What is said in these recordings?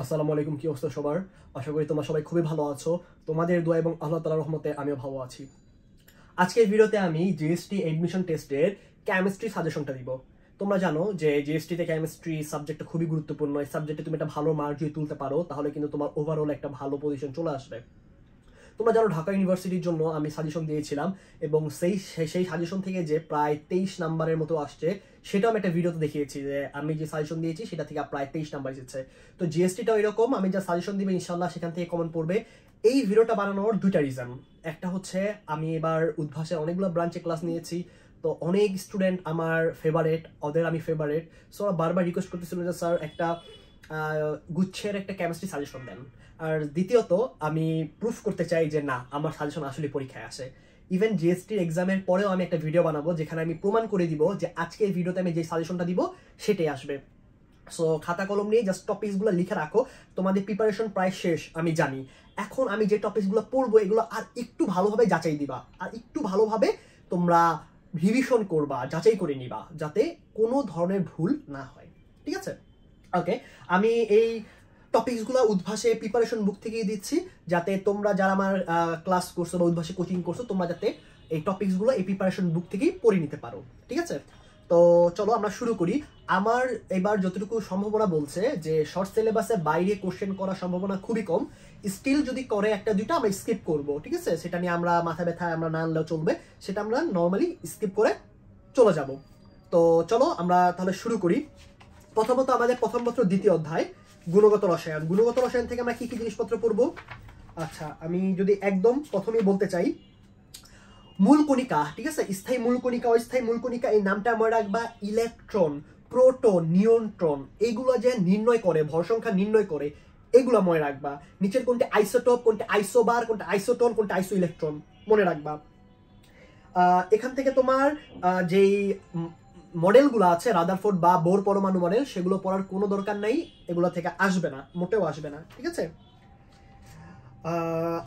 আসসালামু আলাইকুম, কি অবস্থা সবার? আশা করি তোমরা সবাই খুবই ভালো আছো। তোমাদের দোয়া এবং আল্লাহ তাআলার রহমতে আমিও ভালো আছি। আজকের ভিডিওতে আমি জিএসটি এডমিশন টেস্টের কেমিস্ট্রি সাজেশনটা দিব। তোমরা জানো যে জিএসটিতে কেমিস্ট্রি সাবজেক্টটা খুবই গুরুত্বপূর্ণ। এই সাবজেক্টে তুমি একটা ভালো মার্ক যদি তুলতে পারো তাহলে কিন্তু তোমার ওভারঅল একটা ভালো পজিশন চলে আসবে। তোমরা জানো ঢাকা ইউনিভার্সিটির জন্য আমি সাজেশন দিয়েছিলাম এবং সেই সাজেশন থেকে যে প্রায় 23 নাম্বারের মতো আসছে সেটাও আমি একটা ভিডিওতে দেখিয়েছি যে আমি যে সাজেশন দিয়েছি সেটা থেকে প্রায় 23 নাম্বার এসেছে। তো জিএসটিটাও এরকম, আমি যা সাজেশন দিবে ইনশাল্লাহ সেখান থেকে কমন পড়বে। এই ভিডিওটা বানানোর দুইটা রিজন। একটা হচ্ছে আমি এবার উদ্ভাসে অনেকগুলো ব্রাঞ্চে ক্লাস নিয়েছি, তো অনেক স্টুডেন্ট আমার ফেভারেট, ওদের আমি ফেভারেট। সো ওরা বারবার রিকোয়েস্ট করতেছিল যে স্যার একটা গুচ্ছের একটা কেমিস্ট্রি সাজেশন দেন। আর দ্বিতীয়ত আমি প্রুফ করতে চাই যে না, আমার সাজেশন আসলে পরীক্ষায় আসে। ইভেন জিএসটির এক্সামের পরেও আমি একটা ভিডিও বানাবো যেখানে আমি প্রমাণ করে দিব যে আজকের ভিডিওতে আমি যে সাজেশনটা দিব সেটাই আসবে। সো খাতা কলম নিয়ে জাস্ট টপিকসগুলো লিখে রাখো। তোমাদের প্রিপারেশন প্রায় শেষ আমি জানি। এখন আমি যে টপিকসগুলো পড়বো এগুলো আর একটু ভালোভাবে যাচাই দিবা, আর একটু ভালোভাবে তোমরা রিভিশন করবা, যাচাই করে নিবা যাতে কোনো ধরনের ভুল না হয়। ঠিক আছে? ওকে, আমি এই টপিকসগুলো উদ্ভাসে প্রিপারেশন বুক থেকেই দিচ্ছি যাতে তোমরা যারা আমার ক্লাস করছো বা উদ্ভাসে কোচিং করছো তোমরা যাতে এই টপিকসগুলো এই প্রিপারেশন বুক থেকেই পড়ে নিতে পারো। ঠিক আছে? তো চলো আমরা শুরু করি। আমার এবার যতটুকু সম্ভাবনা বলছে যে শর্ট সিলেবাসের বাইরে কোশ্চেন করার সম্ভাবনা খুবই কম। স্টিল যদি করে একটা দুইটা আমরা স্কিপ করব, ঠিক আছে? সেটা নিয়ে আমরা মাথা ব্যথায় আমরা না আনলেও চলবে, সেটা আমরা নর্মালি স্কিপ করে চলে যাব। তো চলো আমরা তাহলে শুরু করি। প্রথমত আমাদের প্রথম পত্র দ্বিতীয় অধ্যায় গুণগত রসায়ন। গুণগত রসায়ন থেকে আমরা কি কি জিনিসপত্র পড়বো? আচ্ছা, আমি যদি একদম প্রথমেই বলতে চাই, মূল কণিকা, ঠিক আছে? স্থায়ী মূল কণিকা, অস্থায়ী মূল কণিকা, এই নামটা মনে রাখবা। ইলেকট্রন, প্রোটন, নিউট্রন এগুলো যে নির্ণয় করে, ভর সংখ্যা নির্ণয় করে, এগুলো মনে রাখবা। নিচের কোনটা আইসোটোপ, কোনটা আইসোবার, কোনটা আইসোটোন, কোনটা আইসো ইলেকট্রন মনে রাখবা। এখান থেকে তোমার যেই মডেলগুলো আছে রাদারফোর্ড বা বোর পরমাণু মডেল, সেগুলো পড়ার কোনো দরকার নাই, এগুলো থেকে আসবে না, মোটেও আসবে না। ঠিক আছে?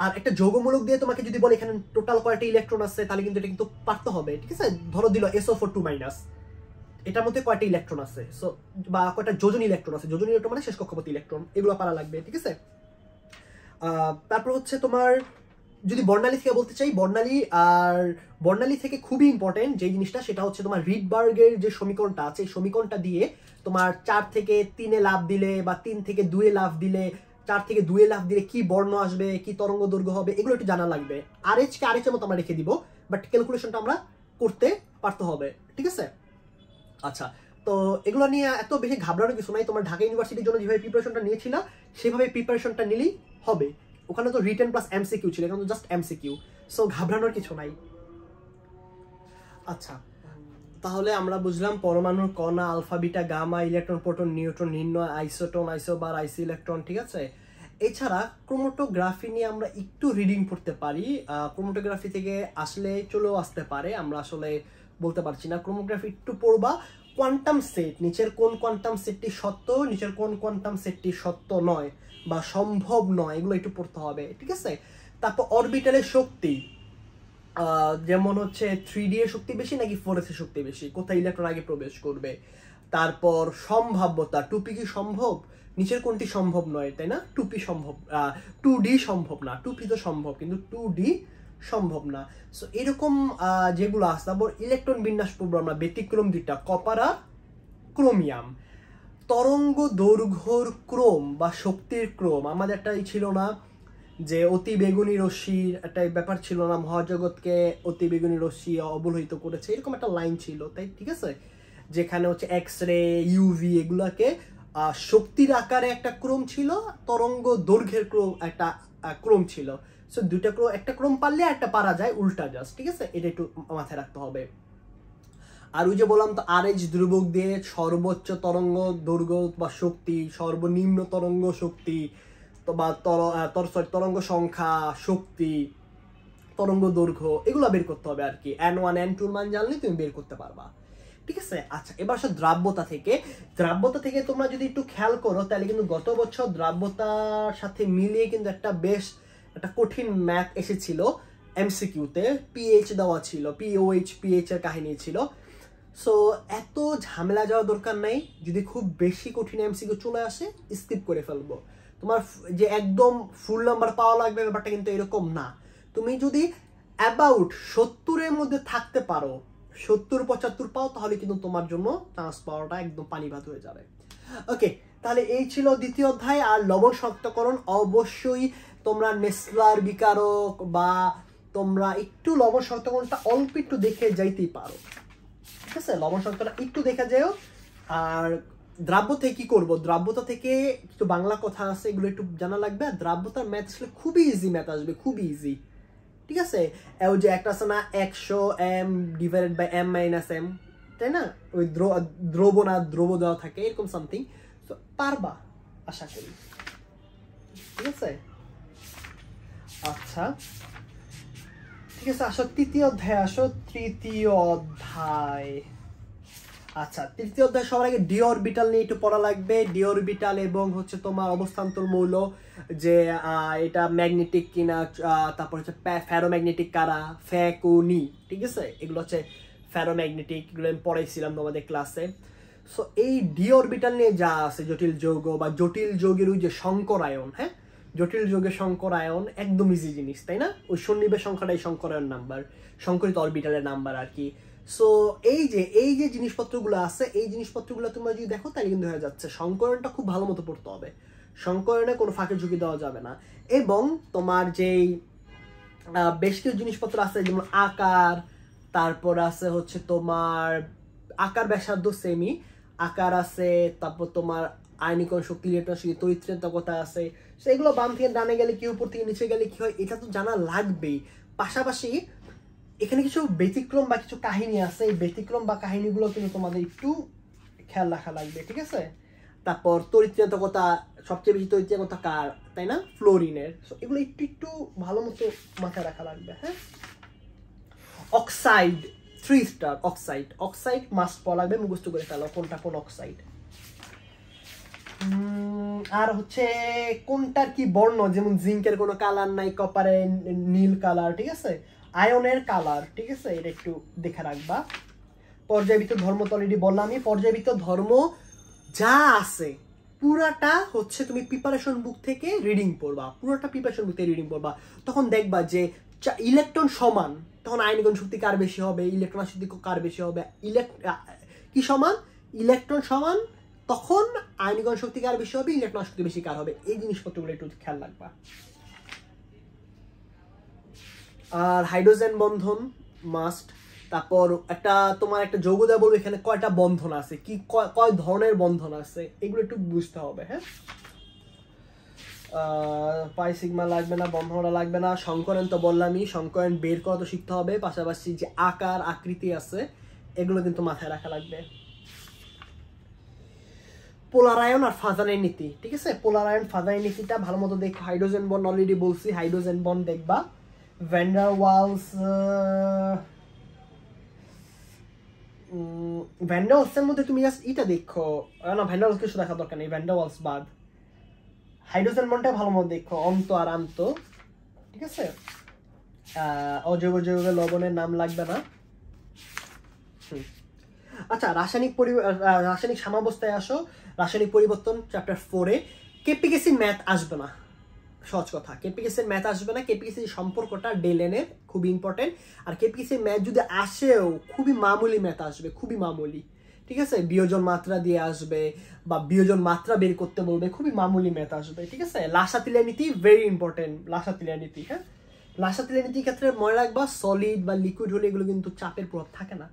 আর একটা যৌগমূলক দিয়ে তোমাকে যদি বলে এখানে টোটাল কয়টা ইলেকট্রন আছে তাহলে কিন্তু এটা কিন্তু পারতে হবে। ঠিক আছে? ধরো দিল SO4 2-, এটার মধ্যে কয়টা ইলেকট্রন আছে, সো বা কয়টা যোজন ইলেকট্রন আছে, যোজন ইলেকট্রন মানে শেষ কক্ষপথ ইলেকট্রন, এগুলো পারা লাগবে। ঠিক আছে? তারপর হচ্ছে তোমার যদি বর্ণালী থেকে বলতে চাই, বর্ণালী থেকে খুবই ইম্পর্টেন্ট যে জিনিসটা সেটা হচ্ছে তোমার রিডবার্গের যে সমীকরণটা আছে, সমীকরণটা দিয়ে তোমার 4 থেকে 3-এ লাফ দিলে বা 3 থেকে 2-এ লাফ দিলে, 4 থেকে 2-এ লাফ দিলে কি বর্ণ আসবে, কি তরঙ্গ দৈর্ঘ্য হবে, এগুলো একটু জানা লাগবে। RH কে RH এর মতো আমরা রেখে দিব, বাট ক্যালকুলেশনটা আমরা করতে পারতে হবে। ঠিক আছে? আচ্ছা, তো এগুলো নিয়ে এত বেশি ঘাবড়ানোর কিছু নাই। তোমার ঢাকা ইউনিভার্সিটির জন্য যেভাবে প্রিপারেশনটা নিয়েছিল সেভাবে প্রিপারেশনটা নিলেই হবে। ওখানে তো রিটেন প্লাস MCQ ছিল, এখানে তো জাস্ট MCQ, সো ঘাবড়ানোর কিছু নাই। আচ্ছা, তাহলে আমরা বুঝলাম পরমাণুর কণা, alpha, beta, gamma, electron, proton, neutron নির্ণয়, আইসোটোন, আইসোবার, আইসো ইলেকট্রন। ঠিক আছে? এছাড়া ক্রোমাটোগ্রাফি নিয়ে আমরা একটু রিডিং করতে পারি। ক্রোমাটোগ্রাফি থেকে আসলে চলেও আসতে পারে, আমরা আসলে বলতে পারছি না। ক্রোমাটোগ্রাফি একটু পড়বা। কোয়ান্টাম সেট, নিচের কোন কোয়ান্টাম সেটটি সত্য, নিচের কোন কোয়ান্টাম সেটটি সত্য নয় বা সম্ভব নয়, এগুলো একটু পড়তে হবে। ঠিক আছে? তারপর অরবিটালের শক্তি, যেমন হচ্ছে 3D এর শক্তি বেশি নাকি 4S এর শক্তি বেশি, কোথায় ইলেকট্রন আগে প্রবেশ করবে। তারপর সম্ভাব্যতা, 2p কি সম্ভব, নিচের কোনটি সম্ভব নয়, তাই না? 2p সম্ভব, 2D সম্ভব না, 2p তো সম্ভব কিন্তু 2D সম্ভব না। সো এরকম যেগুলো আছে। তারপর ইলেকট্রন বিন্যাস পড়বো আমরা, ব্যতিক্রম দুইটা, কপার আর ক্রোমিয়াম। তরঙ্গ দৈর্ঘ্যর ক্রম বা শক্তির ক্রম, আমাদের একটাই ছিল না যে অতি বেগুনি রশ্মির একটা ব্যাপার ছিল না, মহাজগৎকে অতি বেগুনি রশ্মি অবলোহিত করেছে, এরকম একটা লাইন ছিল, তাই? ঠিক আছে? যেখানে হচ্ছে এক্স রে, ইউভি এগুলাকে শক্তির আকারে একটা ক্রম ছিল, তরঙ্গ দৈর্ঘ্যের ক্রম একটা ক্রম ছিল। সো দুইটা ক্রম, একটা ক্রম পারলে একটা পারা যায় উল্টা জাস্ট। ঠিক আছে? এটা একটু মাথায় রাখতে হবে। আর ওই যে বললাম তো RH ধ্রুবক দিয়ে সর্বোচ্চ তরঙ্গ দৈর্ঘ্য বা শক্তি, সর্বনিম্ন তরঙ্গ শক্তি বা তরঙ্গ সংখ্যা, শক্তি, তরঙ্গ দৈর্ঘ্য, এগুলো বের করতে হবে আর কি। N1 N2 মান জানলে তুমি বের করতে পারবা। ঠিক আছে? আচ্ছা, এবার আসো দ্রাব্যতা থেকে। দ্রাব্যতা থেকে তোমরা যদি একটু খেয়াল করো তাহলে কিন্তু গত বছর দ্রাব্যতার সাথে মিলিয়ে কিন্তু একটা বেশ একটা কঠিন ম্যাথ এসেছিল MCQ তে। পিএইচ দেওয়া ছিল, POH পিএইচ এর কাহিনী ছিল। সো এত ঝামেলা যাওয়ার দরকার নাই। যদি খুব বেশি কঠিন এমসিকিউ চলে আসে স্কিপ করে ফেলবো। তোমার যে একদম ফুল নাম্বার পাওয়া লাগবে ব্যাপারটা কিন্তু এরকম না। তুমি যদি অ্যাবাউট 70-এর মধ্যে থাকতে পারো, 70-75 পাও, তাহলে কিন্তু তোমার জন্য চান্স পাওয়াটা একদম পানি ভাত হয়ে যাবে। ওকে, তাহলে এই ছিল দ্বিতীয় অধ্যায়। আর লবণ শনাক্তকরণ অবশ্যই তোমরা নেসলার বিকারক বা তোমরা একটু লবণ শনাক্তকরণটা অল্প একটু দেখে যাইতেই পারো, ঠিক আছে? লবণ শনাক্তটা একটু দেখে যাও। আর দ্রাব্য থেকে কি করবো, দ্রাব্যতা থেকে একটু বাংলা কথা আছে, এগুলো একটু জানা লাগবে। আর দ্রাব্যতার ম্যাথ আসলে খুবই ইজি ম্যাথ আসবে, খুবই ইজি, ঠিক আছে? ওই যে একটা আছে না 100 m divided by m minus m, তাই না? ওই দ্রব না দ্রব দেওয়া থাকে এরকম সামথিং, তো পারবা আশা করি, ঠিক আছে? আচ্ছা ঠিক আছে, আসো তৃতীয় অধ্যায়, আসো তৃতীয় অধ্যায়। আচ্ছা, তৃতীয় অধ্যায় সবার আগে ডি অরবিটাল নিয়ে একটু পড়া লাগবে। ডি অরবিটাল এবং হচ্ছে তোমার অবস্থান্তর মৌল, যে এটা ম্যাগনেটিক কিনা, তারপর হচ্ছে ফেরোম্যাগনেটিক কারা, ফ্যাকুনি, ঠিক আছে? এগুলো হচ্ছে ফেরোম্যাগনেটিক, এগুলো আমি পড়াইছিলাম তোমাদের ক্লাসে। সো এই ডি অরবিটাল নিয়ে যা আছে, জটিল যৌগ বা জটিল যৌগের ওই যে সংকরায়ন, হ্যাঁ, জটিল যৌগের সংকরায়ন একদম ইজি জিনিস, তাই না? ওই সন্নিবেশ সংখ্যাটাই সংকরায়ন নাম্বার, সংকরিত অরবিটালের নাম্বার আর কি। সো এই যে জিনিসপত্রগুলো আছে, এই জিনিসপত্রগুলো তোমরা যদি দেখো তাহলে কিন্তু হয়ে যাচ্ছে। সংকরণটা খুব ভালো মতো পড়তে হবে, সংকরণে কোনো ফাঁকে ঝুঁকি দেওয়া যাবে না। এবং তোমার যেই বেশ কিছু জিনিসপত্র আছে, যেমন আকার, তারপর আছে হচ্ছে তোমার আকার ব্যাসার্ধ সেমি আকার আছে, তারপর তোমার আয়নীকরণ শক্তি, ইলেকট্রন শক্তি, তড়িৎচেতকতা আছে। সো এগুলো বাম থেকে ডানে গেলে কি, উপর থেকে নিচে গেলে কি হয়, এটা তো জানা লাগবেই। পাশাপাশি এখানে কিছু ব্যতিক্রম বা কিছু কাহিনী আছে, এই ব্যতিক্রম বা কাহিনীগুলো কিন্তু তোমাদের একটু খেয়াল রাখা লাগবে, ঠিক আছে? তারপর তড়িৎচেতকতা, সবচেয়ে বেশি তড়িৎচেতকতা কার, তাই না? ফ্লোরিনের। সো এগুলো একটু একটু ভালো মতো মাথায় রাখা লাগবে, হ্যাঁ? অক্সাইড 3 স্টার, অক্সাইড মাস্ট পড়া লাগবে, মুখস্থ করে ফেলো কোনটা কোন অক্সাইড। আর হচ্ছে কোনটার কি বর্ণ, যেমন জিঙ্কের কোনো কালার নাই, কপারের নীল কালার, ঠিক আছে? আয়নের কালার, ঠিক আছে? এটা একটু দেখে রাখবা। পর্যায়বৃত্ত ধর্ম তো অলরেডি বললাম আমি। পর্যায়বৃত্ত ধর্ম যা আছে পুরাটা হচ্ছে তুমি প্রিপারেশন বুক থেকে রিডিং পড়বা, পুরোটা প্রিপারেশন বুক থেকে রিডিং পড়বা। তখন দেখবা যে ইলেকট্রন সমান, তখন আয়নীকরণ শক্তি কার বেশি হবে, ইলেকট্রন শক্তি কার বেশি হবে, কি সমান, ইলেকট্রন সমান, তখন আয়নীকরণ শক্তি কার বেশি হবে, ইলেকট্রন শক্তি বেশি কার হবে। এই জিনিসপত্রগুলো একটু খেয়াল রাখবা। আর হাইড্রোজেন বন্ধন মাস্ট। তারপর একটা তোমার একটা যৌগ দেওয়া বলবো, এখানে কয়টা বন্ধন আছে, কি কয় ধরনের বন্ধন আছে, এগুলো একটু বুঝতে হবে, হ্যাঁ? পাই সিগমা লাগবে না, বন্ধনটা লাগবে না। সংকরণ তো বললামই, সংকরণ বের করা তো শিখতে হবে। পাশাপাশি যে আকার আকৃতি আছে এগুলো কিন্তু মাথায় রাখা লাগবে। পোলারায়ন আর ফাজানের নীতি, ঠিক আছে? পোলারায়ন ফাজানের নীতিটা ভালো মতো দেখো। হাইড্রোজেন বন্ড অলরেডি বলছি, হাইড্রোজেন বন্ড দেখবা। ভ্যান্ডার ওয়ালস, ভ্যান্ডার ওয়ালসের মধ্যে তুমি জাস্ট এটা দেখো, না ভ্যান্ডার ওয়ালস কিছু দেখার দরকার নেই, ভ্যান্ডার ওয়ালস বাদ। হাইড্রোজেন বন্ডটা ভালো মতো দেখো, অন্ত আর আন্ত, ঠিক আছে? অজৈব যৌগের লবণের নাম লাগবে না। আচ্ছা, রাসায়নিক সাম্যাবস্থায় আসো। রাসায়নিক পরিবর্তন চ্যাপ্টার 4-এ কেপিকেসি ম্যাথ আসবে না, সহজ কথা। কেপিকেসির ম্যাথ আসবে না। কেপিকেসির সম্পর্কটা ডেলেনের খুবই ইম্পর্টেন্ট। আর কেপিকেসির ম্যাথ যদি আসেও খুবই মামুলি ম্যাথ আসবে, খুবই মামুলি, ঠিক আছে? বিয়োজন মাত্রা দিয়ে আসবে বা বিয়োজন মাত্রা বের করতে বলবে, খুবই মামুলি ম্যাথ আসবে, ঠিক আছে? লাসাতিলের নীতি ভেরি ইম্পর্টেন্ট, লাসাতিলের নীতি, হ্যাঁ? লাসাতিলের নীতির ক্ষেত্রে মনে রাখবা, সলিড বা লিকুইড হলে এগুলো কিন্তু চাপের প্রভাব থাকে না।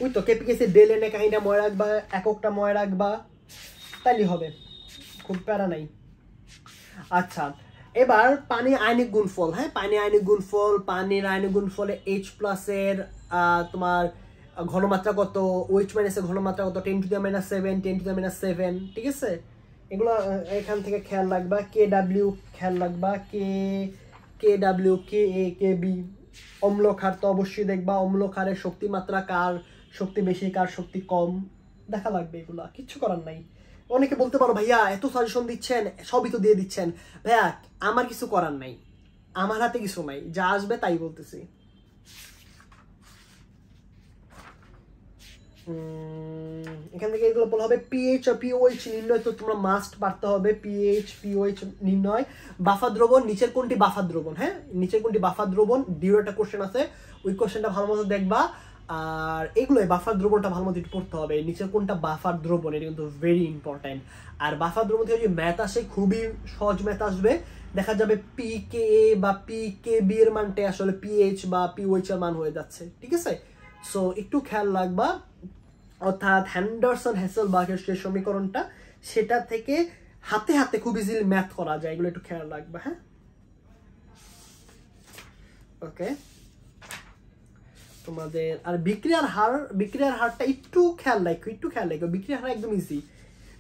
ওই তো কেপিকেসি ডেলেনে কাহিনীটা মনে রাখবা, এককটা মনে রাখবা, তাইলে হবে, খুব প্যারা নাই। আচ্ছা, এবার পানি আয়নিক গুণফল, হ্যাঁ? পানির আয়নিক গুণফলে H+ তোমার ঘনমাত্রা কত, OH- এর ঘনমাত্রা কত, 10⁻⁷, 10⁻⁷, ঠিক আছে? এগুলো এখান থেকে খেয়াল রাখবা। KW খেয়াল রাখবা, KW, KA, KB। অম্ল ক্ষার তো অবশ্যই দেখবা, অম্ল ক্ষারের শক্তি মাত্রা কার শক্তি বেশি, কার শক্তি কম দেখা লাগবে, এগুলা কিচ্ছু করার নাই। অনেকে বলতে পারো ভাইয়া এত সাজেশন দিচ্ছেন, সবই তো দিয়ে দিচ্ছেন। ভাইয়া আমার কিছু করার নাই, আমার হাতে কিছু নাই, যা আসবে তাই বলতেছি। এখান থেকে এগুলো বলা হবে পিএইচ আর পিওএইচ নির্ণয়, তো তোমরা মাস্ট পারতে হবে পিএইচ পিওএইচ নির্ণয়। বাফা দ্রবণ, নিচের কোনটি বাফা দ্রবণ, হ্যাঁ নিচের কোনটি বাফা দ্রবণ, ডিউর একটা কোশ্চেন আছে, ওই কোশ্চেনটা ভালো মতো দেখবা। আর এগুলোই বাফার দ্রবণটা ভালো মতো একটু পড়তে হবে, নিচের কোনটা বাফার দ্রবণ, এটা কিন্তু ভেরি ইম্পর্টেন্ট। আর বাফার দ্রবণ থেকে যদি ম্যাথ আসে খুবই সহজ ম্যাথ আসবে, দেখা যাবে পিকে বা পিকে বি এর মানটা আসলে পিএইচ বা পিওএইচ এর মান হয়ে যাচ্ছে, ঠিক আছে। সো একটু খেয়াল রাখবা, অর্থাৎ হ্যান্ডারসন হ্যাসেলবার্গের যে সমীকরণটা, সেটা থেকে হাতে হাতে খুব ইজিলি ম্যাথ করা যায়, এগুলো একটু খেয়াল রাখবা। হ্যাঁ ওকে, তোমাদের আর বিক্রিয়ার হারটা একটু খেয়াল রাখো, বিক্রিয়ার হার একদম ইজি,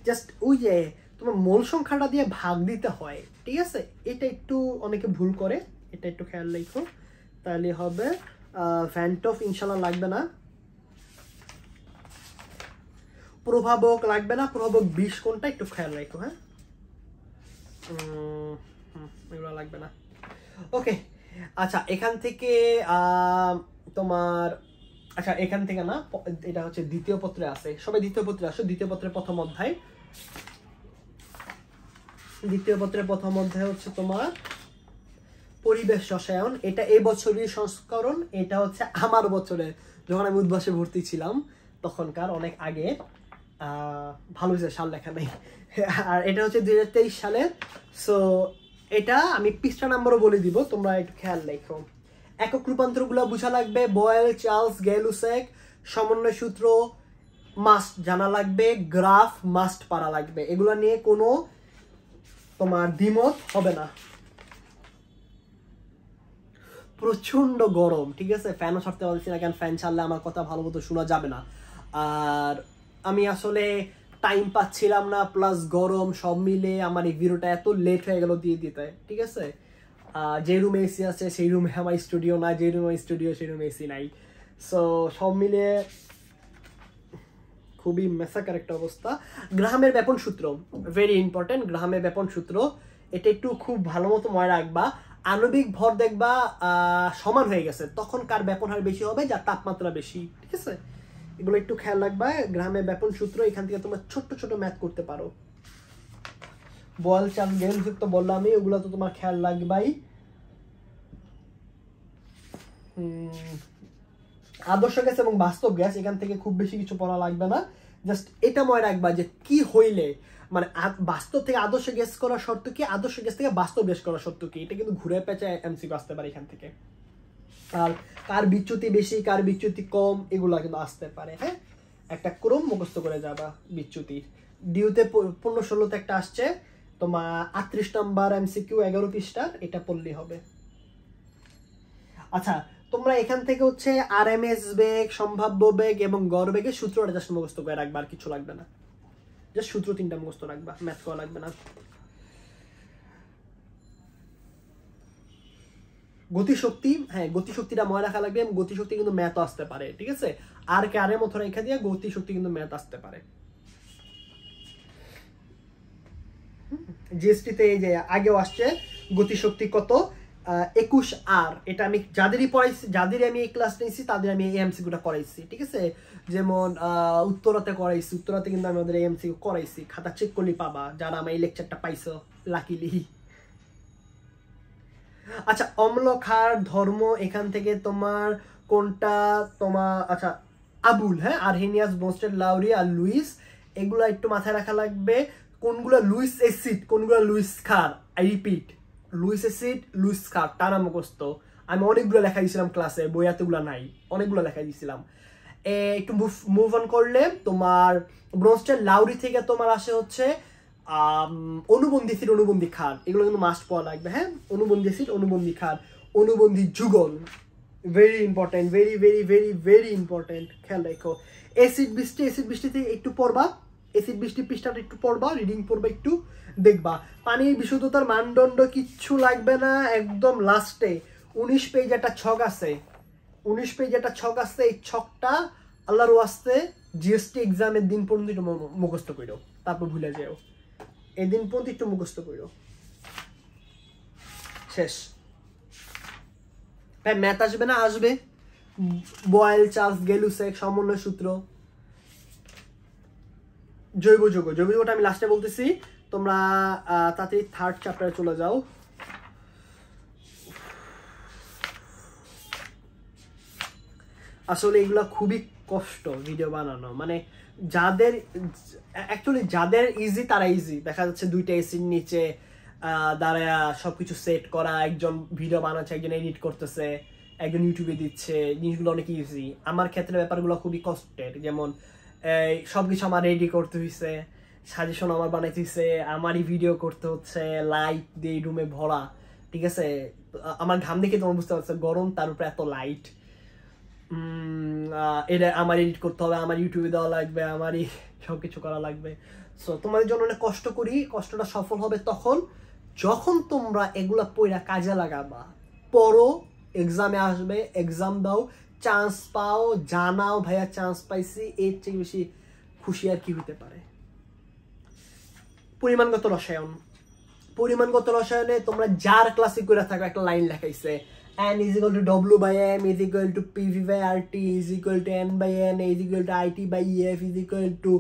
জাস্ট ওই যে তোমার মোল সংখ্যাটা দিয়ে ভাগ দিতে হয়, ঠিক আছে। এটা একটু অনেকে ভুল করে, এটা একটু খেয়াল রাখো, তাহলে হবে। ভ্যান্টফ ইনশাল্লাহ লাগবে না, প্রভাবক লাগবে না, প্রভাবক 20 কোনটা একটু খেয়াল রাখো। হ্যাঁ এগুলো লাগবে না। ওকে আচ্ছা, এখান থেকে তোমার আচ্ছা এখান থেকে না, এটা হচ্ছে দ্বিতীয় পত্রে আছে, সবাই দ্বিতীয় পত্রে আসো। দ্বিতীয় পত্রের প্রথম অধ্যায়, দ্বিতীয় পত্রের প্রথম অধ্যায় হচ্ছে তোমার পরিবেশ রসায়ন। এটা এই বছরের সংস্করণ, এটা হচ্ছে আমার বছরে যখন আমি উদ্ভাসে ভর্তি ছিলাম তখনকার, অনেক আগে। ভালো হয়েছে সাল লেখা নেই। আর এটা হচ্ছে 2023 সালের। সো এটা আমি পৃষ্ঠা নাম্বারও বলে দিব, তোমরা একটু খেয়াল রেখো। একক রূপান্তরগুলো বোঝা লাগবে, বয়েল, চার্লস, গেলুসেক, সমন্বয় সূত্র মাস্ট জানা লাগবে, গ্রাফ মাস্ট পারা লাগবে, এগুলো নিয়ে কোনো তোমার দ্বিমত হবে না। প্রচন্ড গরম, ঠিক আছে, ফ্যানও ছাড়তে পারছি না, কেন ফ্যান ছাড়লে আমার কথা ভালো মতো শোনা যাবে না। আর আমি আসলে টাইম পাচ্ছিলাম না, প্লাস গরম, সব মিলে আমার এই ভিডিওটা এত লেট হয়ে গেল দিয়ে দিতে, ঠিক আছে। যে রুমে এসি আছে সেই রুমে আমার স্টুডিও নাই, যে রুমে স্টুডিও সেই রুমে এসি নাই। সো সব মিলে খুবই মেসাকার একটা অবস্থা। গ্রাহামের ব্যাপন সূত্র ভেরি ইম্পর্টেন্ট, গ্রাহামের ব্যাপন সূত্র এটা একটু খুব ভালো মতো মনে রাখবা। আণবিক ভর দেখবা সমান হয়ে গেছে, তখন কার ব্যাপন হার বেশি হবে, যার তাপমাত্রা বেশি, ঠিক আছে। এগুলো একটু খেয়াল রাখবা, গ্রাহামের ব্যাপন সূত্র। এখান থেকে তোমরা ছোট্ট ছোট ম্যাথ করতে পারো। বল চাল গেল যুক্ত বললাম আমি, ওগুলো তো তোমার খেয়াল রাখবাই। আদর্শ গ্যাস এবং বাস্তব গ্যাস, এখান থেকে খুব বেশি কিছু পড়া লাগবে না, জাস্ট এটা মনে রাখবা যে কি হইলে মানে বাস্তব থেকে আদর্শ গ্যাস করা শর্ত কি, আদর্শ গ্যাস থেকে বাস্তব গ্যাস করা শর্ত কি, এটা কিন্তু ঘুরে পেঁচে এমসিকিউ আসতে পারে এখান থেকে। আর কার বিচ্যুতি বেশি কার বিচ্যুতি কম এগুলা কিন্তু আসতে পারে। হ্যাঁ একটা ক্রম মুখস্থ করে যাবা বিচ্যুতির। ডিউতে 15-16তে একটা আসছে তোমার 38 নম্বর এমসিকিউ 11 পৃষ্ঠার, এটা পড়লেই হবে। আচ্ছা তোমরা এখান থেকে হচ্ছে আরএমএস বেগ, সম্ভাব্য বেগ এবং গড় বেগের সূত্রটা জাস্ট মুখস্থ করে রাখবা, আর কিছু লাগবে না, জাস্ট সূত্র 3টা মুখস্থ রাখবা, ম্যাথ করা লাগবে না। গতিশক্তি, হ্যাঁ গতিশক্তিটা মনে রাখা লাগবে, গতিশক্তি কিন্তু ম্যাথ আসতে পারে, ঠিক আছে। আর কে আরের মতো রেখা দিয়ে গতিশক্তি কিন্তু ম্যাথ আসতে পারে। জিএসটিতে এই যে আগেও আসছে গতিশক্তি কত 21 আর, এটা আমি যাদেরই পড়াইছি, যাদের আমি এই ক্লাস নিয়েছি তাদের আমি এই এমসিকিউটা করাইছি, ঠিক আছে। যেমন উত্তরাতে করাইছি, উত্তরাতে কিন্তু আমি ওদের এই এমসিকিউ করাইছি, খাতা চেক করলে পাবা যারা আমার এই লেকচারটা পাইছো লাকিলি। আচ্ছা অম্ল ক্ষার ধর্ম, এখান থেকে তোমার কোনটা তোমার আচ্ছা আবুল, হ্যাঁ আরহেনিয়াস, বোনস্টেড, লাউরি আর লুইস, এগুলো একটু মাথায় রাখা লাগবে। কোনগুলো লুইস অ্যাসিড, কোনগুলো লুইস ক্ষার, I repeat Lewis acid Lewis ক্ষার টানা মুখস্থ। আমি অনেকগুলো লেখা দিয়েছিলাম ক্লাসে, বই এতগুলো নাই, অনেকগুলো লেখা দিয়েছিলাম। একটু মুভ অন করলে তোমার ব্রোনস্টেড লাউরি থেকে তোমার আসে হচ্ছে অনুবন্ধী অ্যাসিড, অনুবন্ধী ক্ষার, এগুলো কিন্তু মাস্ট পড়া লাগবে। হ্যাঁ অনুবন্ধী অ্যাসিড, অনুবন্ধী ক্ষার, অনুবন্ধী যুগল, very important, very very very very important, খেয়াল রাখো। অ্যাসিড বৃষ্টি, অ্যাসিড বৃষ্টিতে একটু পড়বা, অ্যাসিড বৃষ্টি পৃষ্ঠাটা একটু পড়বা, রিডিং পড়বা, একটু দেখবা। পানির বিশুদ্ধতার মানদণ্ড কিচ্ছু লাগবে না, একদম লাস্টে 19 পেজ একটা ছক আছে, 19 পেজ একটা ছক আছে, এই ছকটা আল্লাহর ওয়াস্তে জিএসটি এক্সামের দিন পর্যন্ত মুখস্থ করো, তারপর ভুলে যাও। এদিন পর্যন্ত একটু মুখস্থ করো, শেষ। ভাই ম্যাথ আসবে না? আসবে। বয়েল, চার্লস, গেলুসেক, সমন্বয় সূত্র, জৈব যৌগ। জৈব যৌগটা আমি লাস্টে বলতেছি, তোমরা তাড়াতাড়ি থার্ড চ্যাপ্টারে চলে যাও। আসলে এগুলা খুবই কষ্ট ভিডিও বানানো, মানে যাদের অ্যাকচুয়ালি যাদের ইজি তারা ইজি। দেখা যাচ্ছে দুইটা এসির নিচে দাঁড়ায় সবকিছু সেট করা, একজন ভিডিও বানাচ্ছে, একজন এডিট করতেছে, একজন ইউটিউবে দিচ্ছে, জিনিসগুলো অনেক ইজি। আমার ক্ষেত্রে ব্যাপারগুলো খুবই কষ্টের, যেমন সবকিছু আমার রেডি করতে হয়েছে, সাজেশন আমার বানাইতে হয়েছে, আমারই ভিডিও করতে হচ্ছে, লাইট দিয়ে রুমে ভরা, ঠিক আছে। আমার ঘাম দেখে তোমার বুঝতে পারছো, গরম, তার উপরে এত লাইট। এটা আমার এডিট করতে হবে, আমার ইউটিউবে দেওয়া লাগবে, আমারই সবকিছু করা লাগবে। সো তোমাদের জন্য অনেক কষ্ট করি, কষ্টটা সফল হবে তখন যখন তোমরা এগুলা পড়া কাজে লাগাবা। পড়ো, এক্সামে আসবে, এক্সাম দাও, চান্স পাও, জানাও ভাইয়া চান্স পাইছি, এর থেকে বেশি খুশি আর কি হতে পারে। পরিমাণগত রসায়ন। পরিমাণগত রসায়নে তোমরা যার ক্লাসিক করে থাকো, একটা line লেখাইছে n is equal to w by m is equal to pv by rt is equal to n by n is equal to it by ef is equal to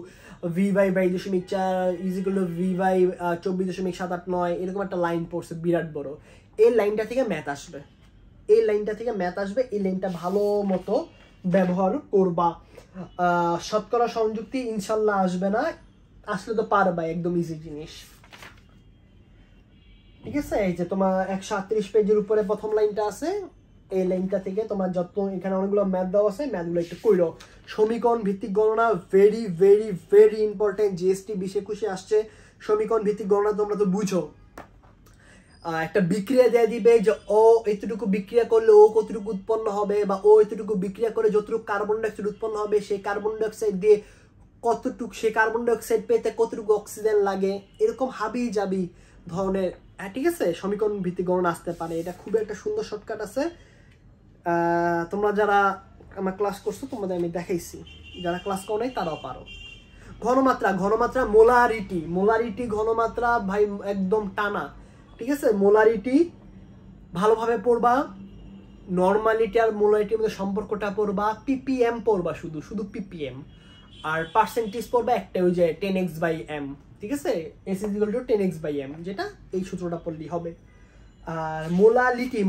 v by 22.4 is equal to v by 24.789, এরকম একটা line পড়ছে বিরাট বড়। এই লাইনটা থেকে math আসবে, এই লাইনটা থেকে ম্যাথ আসবে, এই লাইনটা ভালো মতো ব্যবহার করবা। শতকরা সংযুক্তি ইনশাল্লাহ আসবে না, আসলে তো পারবা, একদম ইজি জিনিস, ঠিক আছে। এই যে তোমার 138 পেজের উপরে প্রথম লাইনটা আছে, এই লাইনটা থেকে তোমার যত, এখানে অনেকগুলো ম্যাথ দেওয়া আছে, ম্যাথগুলো একটু কইরো। সমীকরণ ভিত্তিক গণনা very very very important, GST 2021 আসছে। সমীকরণ ভিত্তিক গণনা তোমরা তো বুঝো, একটা বিক্রিয়া দিয়ে দিবে যে ও এতটুকু বিক্রিয়া করলে ও কতটুকু উৎপন্ন হবে, বা ও এতটুকু বিক্রিয়া করে যতটুকু কার্বন ডাইঅক্সাইড উৎপন্ন হবে, সেই কার্বন ডাইঅক্সাইড দিয়ে কতটুকু, সেই কার্বন ডাইঅক্সাইড পেতে কতটুকু অক্সিজেন লাগে, এরকম হাবি যাবি ধরনের, ঠিক আছে। সমীকরণ ভিত্তিক গণনা আসতে পারে, এটা খুবই একটা সুন্দর শর্টকাট আছে। তোমরা যারা আমার ক্লাস করছো তোমাদের আমি দেখাইছি, যারা ক্লাস করো নাই তারাও পারো। ঘনমাত্রা, ঘনমাত্রা মোলারিটি, মোলারিটি ঘনমাত্রা ভাই একদম টানা, ঠিক আছে। মোলারিটি ভালোভাবে পড়বা, নর্মালিটি আর মোলারিটির মধ্যে সম্পর্কটা পড়বা, পিপিএম পড়বা, শুধু শুধু পিপিএম, আর পার্সেন্টেজ পড়বা একটা, ওই যে 10x/m, ঠিক আছে। S is equal to 10x/m, যেটা এই সূত্রটা পড়লেই হবে। আর মোলালিটি,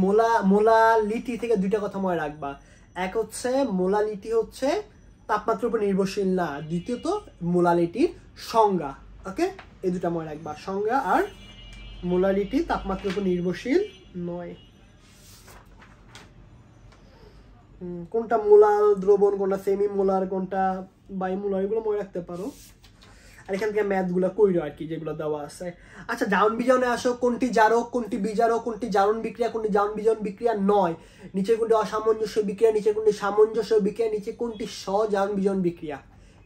মোলালিটি থেকে দুইটা কথা মনে রাখবা। এক হচ্ছে মোলালিটি হচ্ছে তাপমাত্রার উপর নির্ভরশীল না, দ্বিতীয়ত মোলালিটির সংজ্ঞা, ওকে। এই দুটা মনে রাখবা, সংজ্ঞা আর মোলালিটি তাপমাত্রার উপর নির্ভরশীল নয়। কোনটা মোলার দ্রবণ, কোনটা সেমি মোলার, কোনটা বায়ুমোলার, এগুলো মনে রাখতে পারো। আর এখান থেকে ম্যাথগুলো কইরো আর কি, যেগুলো দেওয়া আছে। আচ্ছা, জারণ বিজারণে আসো, কোনটি জারক, কোনটি বিজারক, কোনটি জারণ বিক্রিয়া, কোনটি জারণ বিজারণ বিক্রিয়া নয়, নিচে কোনটি অসামঞ্জস্য বিক্রিয়া, নিচে কোনটি সামঞ্জস্য বিক্রিয়া, নিচে কোনটি স্বজারণ বিজারণ বিক্রিয়া,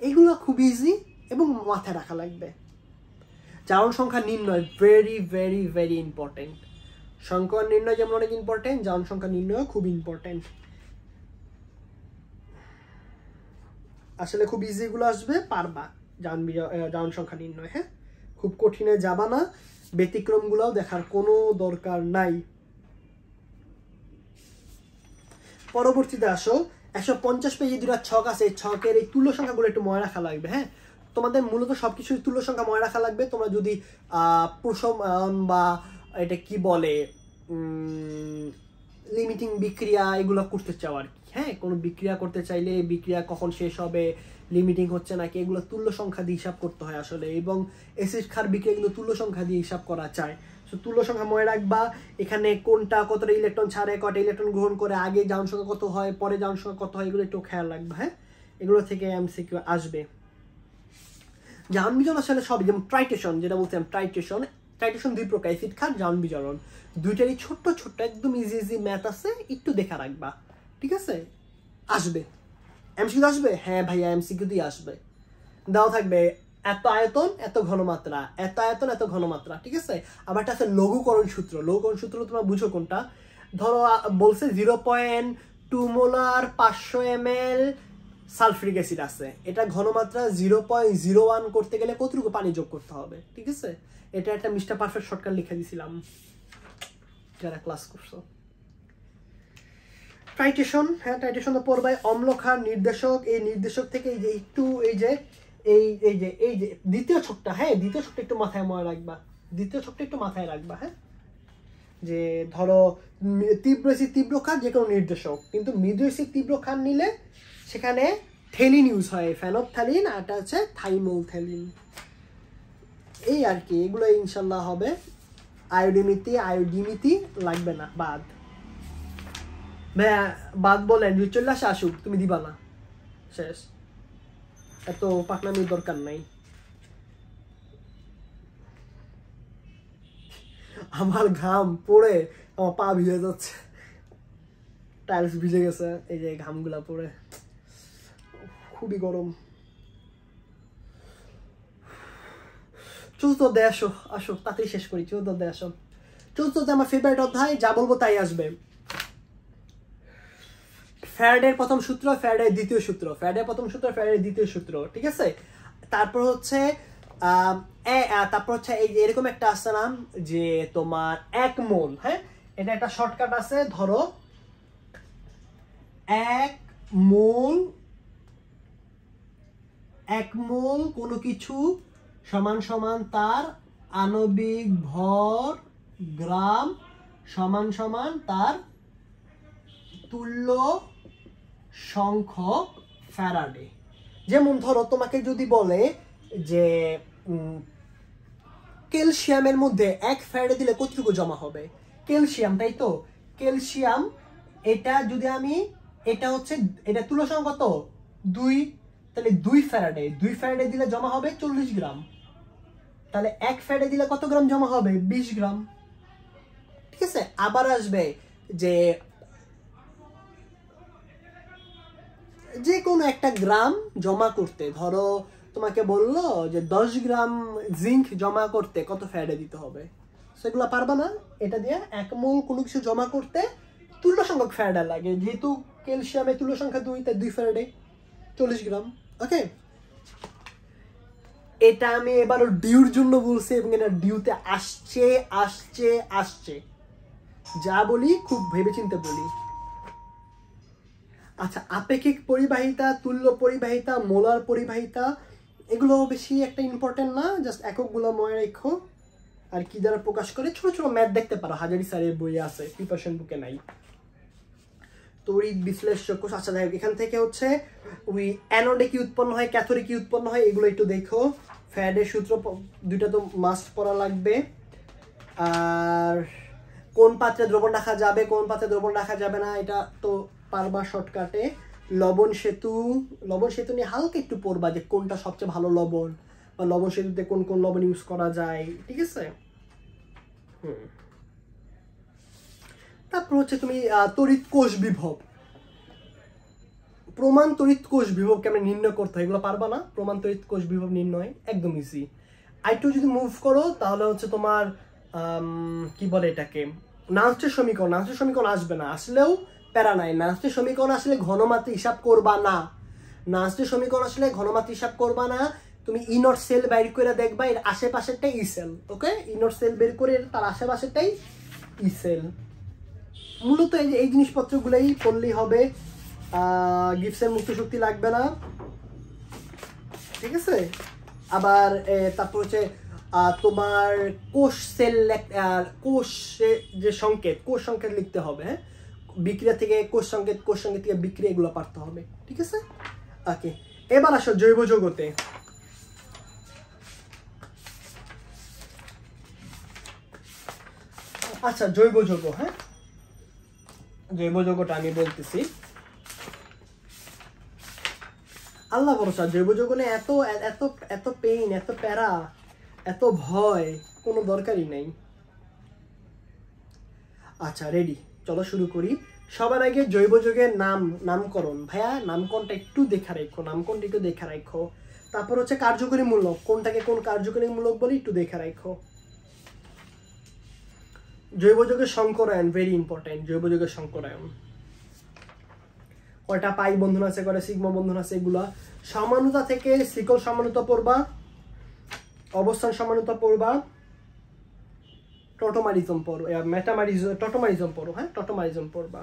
এইগুলো খুব ইজি এবং মাথায় রাখা লাগবে। জারণ সংখ্যা নির্ণয় ভেরি ভেরি ভেরি ইম্পর্টেন্ট। সংখ্যা নির্ণয় যেমন অনেক ইম্পর্টেন্ট, জারণ সংখ্যা নির্ণয় খুব ইম্পর্টেন্ট। আসলে খুব ইজি গুলো আসবে, পারবা জারণ সংখ্যা নির্ণয়। হ্যাঁ, খুব কঠিনে যাবা না, ব্যতিক্রম গুলাও দেখার কোনো দরকার নাই। পরবর্তীতে আসো, 150 পেজে দুটা ছক আছে, ছকের এই তুল্য সংখ্যাগুলো একটু মনে রাখা লাগবে। হ্যাঁ, তোমাদের মূলত সবকিছু তুল্য সংখ্যা মনে রাখা লাগবে। তোমরা যদি প্রশমন বা এটা কি বলে লিমিটিং বিক্রিয়া এগুলো করতে চাও আর কি, হ্যাঁ, কোনো বিক্রিয়া করতে চাইলে বিক্রিয়া কখন শেষ হবে, লিমিটিং হচ্ছে নাকি, এগুলো তুল্য সংখ্যা দিয়ে হিসাব করতে হয় আসলে। এবং অ্যাসিড ক্ষার বিক্রিয়া কিন্তু তুল্য সংখ্যা দিয়ে হিসাব করা চায়। সো তুল্য সংখ্যা মনে রাখবা, এখানে কোনটা কতটা ইলেকট্রন ছাড়ে, কটা ইলেকট্রন গ্রহণ করে, আগে জারণ সংখ্যা কত হয়, পরে জারণ সংখ্যা কত হয়, এগুলো একটু খেয়াল রাখবা। হ্যাঁ, এগুলো থেকে এমসিকিউ আসবে। জারণ বিজারণ আসলে সবই, যেমন ট্রাইটেশন, যেটা বলছিলাম, ট্রাইটেশন দুই প্রকার, অ্যাসিড ক্ষার, জারণ বিজারণ, দুইটারই ছোট্ট ছোট্ট একদম ইজি ইজি ম্যাথ আছে, একটু দেখা রাখবা, ঠিক আছে। আসবে এমসিকিউ, আসবে, হ্যাঁ ভাইয়া এমসিকিউ দিয়ে আসবে। দেওয়া থাকবে এত আয়তন এত ঘনমাত্রা, এত আয়তন এত ঘনমাত্রা, ঠিক আছে। আবার একটা আছে লঘুকরণ সূত্র। লঘুকরণ সূত্র তোমরা বুঝো কোনটা? ধরো বলছে 0.2 মোলার 500 ml সালফিউরিক অ্যাসিড আছে। এটা ঘনমাত্রা 0.01 করতে গেলে কতটুকু পানি যোগ করতে হবে, ঠিক আছে? এটা একটা মিস্টার পারফেক্ট শর্টকাট লিখে দিয়েছিলাম যারা ক্লাস করছো। টাইট্রেশন, হ্যাঁ টাইট্রেশন তো পড়বাই। অম্লক্ষার নির্দেশক, এই নির্দেশক থেকে এই যে একটু এই যে দ্বিতীয় ছকটা, হ্যাঁ দ্বিতীয় ছকটা একটু মাথায় মনে রাখবা, দ্বিতীয় ছকটা একটু মাথায় রাখবা। হ্যাঁ যে ধরো তীব্র অ্যাসিড তীব্র ক্ষার যে কোনো নির্দেশক, কিন্তু মৃদু অ্যাসিড তীব্র ক্ষার নিলে সেখানে থেলিন ইউজ হয়, ফেনপথ্যালিন, আর এটা হচ্ছে থাইমোলথ্যালিন। এই আর কি, এগুলো ইনশাল্লাহ হবে। আয়োডিমিতি লাগবে না, বাদ। ভাইয়া বাদ বলেন যদি চলে আসে আসুক, তুমি দিবা না, শেষ, এত পাকনামির দরকার নাই। আমার ঘাম পড়ে আমার পা ভিজে যাচ্ছে, টাইলস ভিজে গেছে, এই যে ঘামগুলা পড়ে, খুবই গরম। চতুর্থ অধ্যায় আসো, আসো তাড়াতাড়ি শেষ করি, চতুর্থ অধ্যায় আসো। চতুর্থ অধ্যায় আমার ফেভারিট অধ্যায়, যা বলবো তাই আসবে। ফ্যারাডের প্রথম সূত্র, ফ্যারাডের দ্বিতীয় সূত্র, ফ্যারাডের প্রথম সূত্র, ফ্যারাডের দ্বিতীয় সূত্র, ঠিক আছে? তারপর হচ্ছে এই এরকম একটা আছে নাম যে তোমার 1 মোল, হ্যাঁ এটা একটা শর্টকাট আছে। ধরো 1 মোল কোনো কিছু সমান সমান তার আণবিক ভর গ্রাম সমান সমান তার তুল্য সংখ্যক ফ্যারাডে। যেমন ধরো তোমাকে যদি বলে যে ক্যালসিয়ামের মধ্যে 1 ফ্যারাডে দিলে কতটুকু জমা হবে, ক্যালসিয়াম, তাই তো? ক্যালসিয়াম এটা যদি আমি, এটা হচ্ছে এটা তুল্য সংখ্যা কত 2, তাহলে 2 ফ্যারাডে দিলে জমা হবে 40 গ্রাম। তাহলে 1 ফ্যারাডে দিলে কত গ্রাম জমা হবে, 20 গ্রাম, ঠিক আছে? আবার আসবে যে কোনো একটা গ্রাম জমা করতে, ধরো তোমাকে বললো যে 10 গ্রাম জিঙ্ক জমা করতে কত ফ্যারাডে দিতে হবে, সেগুলো পারবা না। এটা দিয়ে 1 মোল কোনো কিছু জমা করতে তুল্য সংখ্যক ফ্যারাডে লাগে, যেহেতু ক্যালসিয়ামের তুল্য সংখ্যা 2, তাই 2 ফ্যারাডে 40 গ্রাম। ওকে, এটা আমি এবারও ডিউর জন্য বলছি এবং এটা ডিউতে আসছে, যা বলি খুব ভেবেচিন্তে বলি। আচ্ছা, আপেক্ষিক পরিবাহিতা, তুল্য পরিবাহিতা, মোলার পরিবাহিতা, এগুলো বেশি একটা ইম্পর্টেন্ট না, জাস্ট এককগুলো মনে রেখো। আর কি দ্বারা প্রকাশ করে, ছোট ছোট ম্যাথ দেখতে পারো, হাজারি স্যারের বই আছে, প্রিপারেশন বুকে নাই। তড়িৎ বিশ্লেষ্য কোষ, আচ্ছা দেখো এখান থেকে হচ্ছে ওই অ্যানোডে কি উৎপন্ন হয়, ক্যাথোডে কি উৎপন্ন হয়, এগুলো একটু দেখো। ফ্যারাডের সূত্র দুইটা তো মাস্ট পড়া লাগবে। আর কোন পাত্রে দ্রবণ রাখা যাবে, কোন পাত্রে দ্রবণ রাখা যাবে না, এটা তো পারবা শর্টকাটে। লবণ সেতু নিয়ে হালকা একটু পড়বা যে কোনটা সবচেয়ে ভালো লবণ, বা লবণ সেতুতে কোন কোন লবণ ইউজ করা যায়, ঠিক আছে? তারপর হচ্ছে তুমি তড়িৎ কোষ বিভব, প্রমাণ তড়িৎ কোষ বিভব কেমন নির্ণয় করতে হয়, এগুলো পারবা না। প্রমাণ তড়িৎ কোষ বিভব নির্ণয় একদম ইজি। আইটু যদি মুভ করো তাহলে হচ্ছে তোমার কি বলে এটাকে, নান্সের সমীকরণ আসবে না, আসলেও প্যারা নাই। নান্সের সমীকরণ আসলে ঘনমাত্রা হিসাব করবা না, হিসাব করবা না। তুমি ইনট সেল বের করে দেখবা, এর আশেপাশেরটাই ই সেল। ওকে, ইনট সেল বের করে তার আশেপাশেরটাই ই সেল। মূলত এই জিনিসপত্রগুলোই পড়লেই হবে, গিবসের মুক্ত শক্তি লাগবে না, ঠিক আছে? আবার তারপর হচ্ছে তোমার কোষ সংকেত লিখতে হবে, হ্যাঁ বিক্রিয়া থেকে কোষ সংকেত থেকে বিক্রিয়া, এগুলো পারতে হবে, ঠিক আছে? ওকে, এবার আসো জৈব যৌগতে। আচ্ছা জৈব যৌগ, হ্যাঁ জৈব যৌগটা আমি বলতেছি। আল্লাহ ভরসা, জৈব যৌগ নিয়ে এত এত এত পেইন, এত প্যারা, এত ভয় কোনো দরকারই নেই। আচ্ছা রেডি, চলো শুরু করি। সবার আগে জৈব যৌগের নামকরণ, ভাইয়া নামকরণটা একটু দেখা রাখো। তারপর হচ্ছে কার্যকরী মূলক, কোনটাকে কোন কার্যকরী মূলক বলি একটু দেখা রাখো। জৈব যৌগের সংকরায়ন ভেরি ইম্পর্টেন্ট, জৈব যৌগের সংকরায়ন। কয়টা পাই বন্ধন আছে, কয়টা সিগমা বন্ধন আছে, এগুলা। সমানুতা থেকে সিকল সমানুতা পড়বা, অবস্থান সমানুতা পড়বা, টটোমারিজম পড়ো, টটোমারিজম পড়ো, হ্যাঁ টটোমারিজম পড়বা।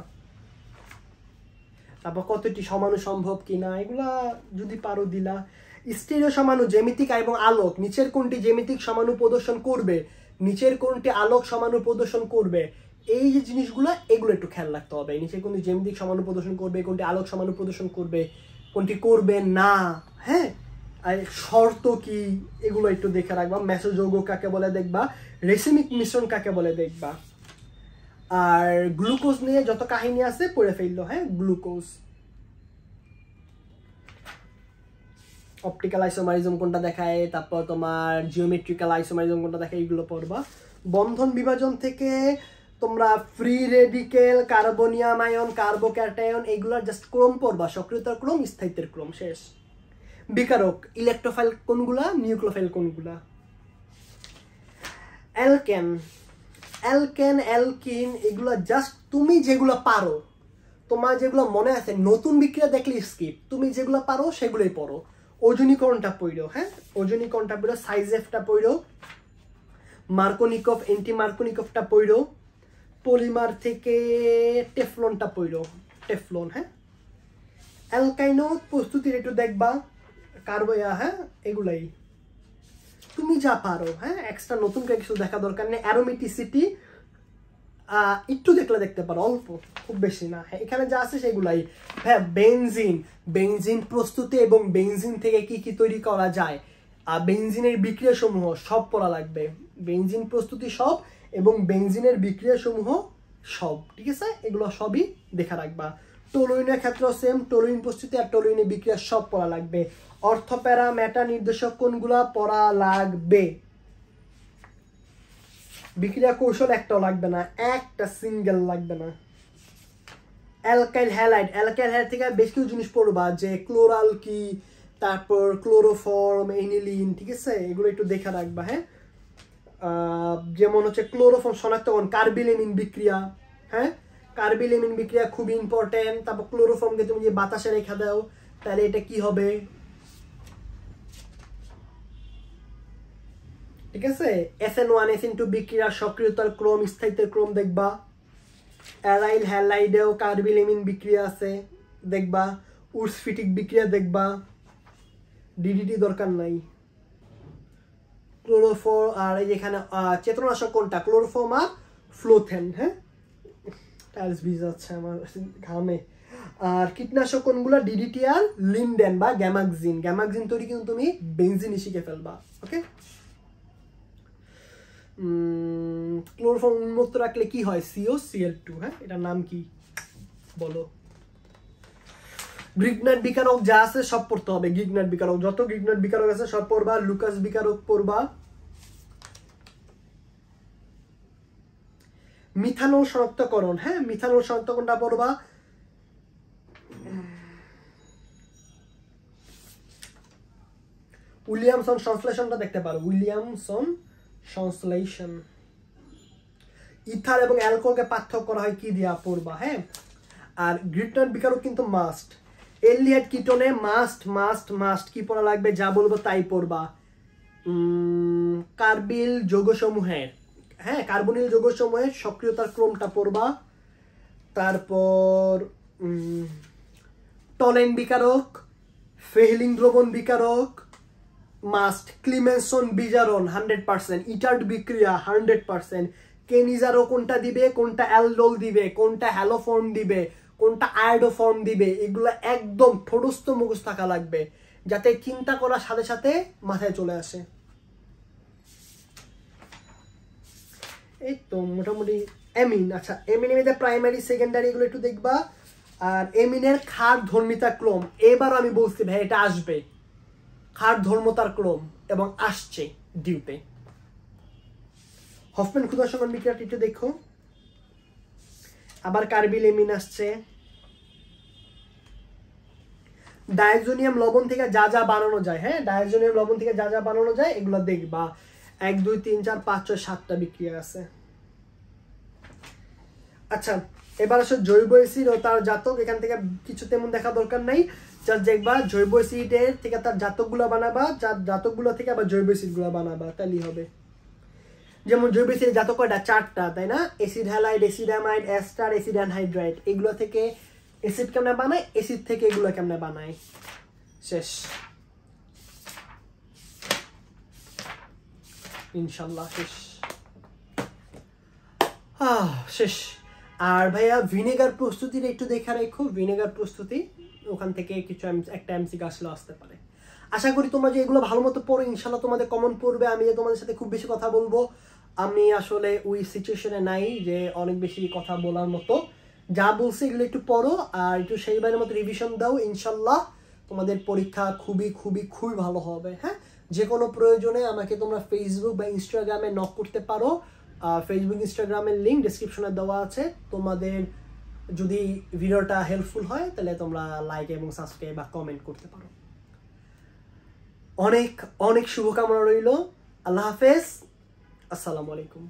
তারপর কতটি সমাণু সম্ভব কিনা এগুলা যদি পারো দিলা। স্টেরিও সমাণু, জ্যামিতিক এবং আলোক, নিচের কোনটি জ্যামিতিক সমাণু প্রদর্শন করবে, নিচের কোনটি আলোক সমাণু প্রদর্শন করবে, এই যে জিনিসগুলো এগুলো একটু খেয়াল রাখতে হবে। নিচের কোনটি জ্যামিতিক সমাণু প্রদর্শন করবে, কোনটি আলোক সমাণু প্রদর্শন করবে, কোনটি করবে না, হ্যাঁ আর শর্ত কি এগুলো একটু দেখে রাখবা। মেসো যৌগ কাকে বলে দেখবা, রেসিমিক মিশ্রণ কাকে বলে দেখবা। আর গ্লুকোজ নিয়ে যত কাহিনী আছে পড়ে ফেললো, হ্যাঁ গ্লুকোজ। অপটিক্যাল আইসোমারিজম কোনটা দেখায়, তারপর তোমার জিওমেট্রিক্যাল আইসোমারিজম কোনটা দেখায়, এগুলো পড়বা। বন্ধন বিভাজন থেকে তোমরা free radical, carbonium ion, carbocation এগুলোর জাস্ট ক্রম পড়বা, সক্রিয়তার ক্রম, স্থায়িত্বের ক্রম, শেষ। বিকারক, ইলেকট্রোফাইল কোনগুলা, নিউক্লিওফাইল কোনগুলা। অ্যালকেন, অ্যালকিন এগুলো জাস্ট তুমি যেগুলো পারো, তোমার যেগুলো মনে আছে, নতুন বিক্রিয়া দেখলে স্কিপ, তুমি যেগুলো পারো সেগুলোই পড়ো। ওজনীকরণটা পড়ো, হ্যাঁ ওজনীকরণটা পড়ো, সাইজেফটা পড়ো, মার্কোনিকভ, এন্টি মার্কোনিকভটা পড়ো, পলিমার থেকে টেফলনটা পড়ো, টেফলন, হ্যাঁ। অ্যালকাইনো প্রস্তুতির একটু দেখবা, কার্বয়া, হ্যাঁ এগুলাই তুমি যা পারো, হ্যাঁ এক্সট্রা নতুন করে কিছু দেখা দরকার নেই। অ্যারোমেটিসিটি একটু দেখলে দেখতে পারো, অল্প, খুব বেশি না, হ্যাঁ এখানে যা আছে সেগুলাই। হ্যাঁ বেনজিন প্রস্তুতি এবং বেনজিন থেকে কি কি তৈরি করা যায়, আর বেনজিনের বিক্রিয়া সমূহ সব পড়া লাগবে। বেনজিন প্রস্তুতি সব এবং বেনজিনের বিক্রিয়া সমূহ সব, ঠিক আছে, এগুলো সবই দেখা রাখবা। টলুইনের ক্ষেত্রে সেম, টলুইন প্রস্তুতি আর টলুইনের বিক্রিয়া সব পড়া লাগবে। অর্থপ্যারা, মেটা নির্দেশক কোনগুলা পড়া লাগবে। বিক্রিয়া কৌশল একটাও লাগবে না, একটা সিঙ্গেল লাগবে না। অ্যালকাইল হ্যালাইড, থেকে বেশ কিছু জিনিস পড়বা, যে ক্লোরাল কি, তারপর ক্লোরোফর্ম, এনিলিন, ঠিক আছে এগুলো একটু দেখে রাখবা, হ্যাঁ। যেমন হচ্ছে ক্লোরোফর্ম শনাক্তকরণ, কার্বিলেমিন বিক্রিয়া, হ্যাঁ কার্বিলেমিন বিক্রিয়া খুব ইম্পর্টেন্ট। তারপর ক্লোরোফর্মকে তুমি যে বাতাসে রেখা দাও তাহলে এটা কি হবে, ঠিক আছে। SN1 SN2 বিক্রিয়া সক্রিয়তার ক্রম, স্থায়িত্বের ক্রম দেখবা। অ্যারাইল হ্যালাইডেও কার্বিলেমিন বিক্রিয়া আছে দেখবা। উর্সফিটিক বিক্রিয়া দেখবা। ডিডিটি দরকার নাই। ক্লোরোফর্ম আর এই যেখানে চেতনানাশক কোনটা, ক্লোরোফর্ম আর ফ্লোথেন, হ্যাঁ টাইলস ভিজ আছে আমার ঘামে। আর কীটনাশক কোনগুলো, ডিডিটি আর লিন্ডেন বা গ্যামাক্সিন। গ্যামাক্সিন তৈরি কিন্তু তুমি বেনজিন শিখে ফেলবা, ওকে। ক্লোরোফর্ম উন্মুক্ত রাখলে কি হয়, COCl2, হ্যাঁ এটার নাম কি বলো। গ্রিগনাট বিকারক যা আছে সব পড়তে হবে, গ্রিগনাট বিকারক যত গ্রিগনাট বিকারক আছে সব পড়বা। লুকাস বিকারক পড়বা। মিথানল শনাক্তকরণ, হ্যাঁ মিথানল শনাক্তকরণটা পড়বা। উইলিয়ামসন সংশ্লেষণটা দেখতে পারো, উইলিয়ামসন সংশ্লেষণ। ইথার এবং অ্যালকোহলকে পার্থক্য করা হয় কি দিয়া পড়বা, হ্যাঁ। আর গ্রিগনাট বিকারক কিন্তু মাস্ট। এলডিহাইড কিটোনে মাস্ট কি পড়া লাগবে, যা বলবো তাই পড়বা। কার্বিল যৌগসমূহের, হ্যাঁ কার্বনিল যৌগসমূহের সক্রিয়তার ক্রমটা পড়বা। তারপর টলেন বিকারক, ফেহলিং দ্রবণ বিকারক মাস্ট। ক্লিমেনসন বিজারণ 100%, ইটার্ড বিক্রিয়া 100%। কেনিজারও কোনটা দিবে, কোনটা অ্যালডোল দিবে, কোনটা হ্যালোফর্ম দিবে, কোনটা আয়োডোফর্ম দিবে, এগুলো একদম ঠোঁটস্থ মুখস্থ থাকা লাগবে, যাতে চিন্তা করার সাথে সাথে মাথায় চলে আসে। এই তো মোটামুটি এমিন। আচ্ছা এমিনের মধ্যে প্রাইমারি সেকেন্ডারি এগুলো একটু দেখবা। আর এমিনের ক্ষার ধর্মিতা ক্রম, এবার আমি বলছি ভাই এটা আসবে, ক্ষার ধর্মতার ক্রম, এবং আসছে ডিউতে। হফম্যান ক্ষুধা সমান বিক্রিয়াটি একটু দেখো। আবার কার্বিল এমিন আসছে। ডায়াজোনিয়াম লবণ থেকে যা যা বানানো যায়, হ্যাঁ ডায়াজোনিয়াম লবণ থেকে যা যা বানানো যায় এগুলো দেখবা। 1 2 3 4 5 6 7টা বিক্রিয়া আছে। আচ্ছা এবার আসলে জৈব অ্যাসিড ও তার জাতক, এখান থেকে কিছু তেমন দেখা দরকার নাই, জাস্ট দেখবা জৈব অ্যাসিডের থেকে তার জাতকগুলো বানাবা, যার জাতকগুলো থেকে আবার জৈব অ্যাসিডগুলো বানাবা, তাহলেই হবে। যেমন জৈব অ্যাসিডের জাতক কয়টা? 4টা, তাই না? Acid halide, acid amide, ester, acid anhydride. এগুলো থেকে অ্যাসিড কেমনে বানায়, অ্যাসিড থেকে এগুলো কেমনে বানায়, শেষ ইনশাল্লাহ, শেষ শেষ। আর ভাইয়া ভিনেগার প্রস্তুতিটা একটু দেখা রেখো, ভিনেগার প্রস্তুতি ওখান থেকে কিছু একটা এমসিকিউ আসলে আসতে পারে। আশা করি তোমরা যে এগুলো ভালো মতো পড়ো, ইনশাল্লাহ তোমাদের কমন পড়বে। আমি যে তোমাদের সাথে খুব বেশি কথা বলবো, আমি আসলে ওই সিচুয়েশনে নাই যে অনেক বেশি কথা বলার মতো। যা বলছি এগুলো একটু পড়ো আর একটু সেইবারের মতো রিভিশন দাও, ইনশাল্লাহ তোমাদের পরীক্ষা খুবই খুবই খুবই ভালো হবে। হ্যাঁ, যে কোনো প্রয়োজনে আমাকে তোমরা ফেসবুক বা ইনস্টাগ্রামে নক করতে পারো। ফেসবুক ইনস্টাগ্রামের লিঙ্ক ডিসক্রিপশনে দেওয়া আছে। তোমাদের যদি ভিডিওটা হেল্পফুল হয় তাহলে তোমরা লাইক এবং সাবস্ক্রাইব বা কমেন্ট করতে পারো। অনেক অনেক শুভকামনা রইল। আল্লাহ হাফেজ, আসসালামু আলাইকুম।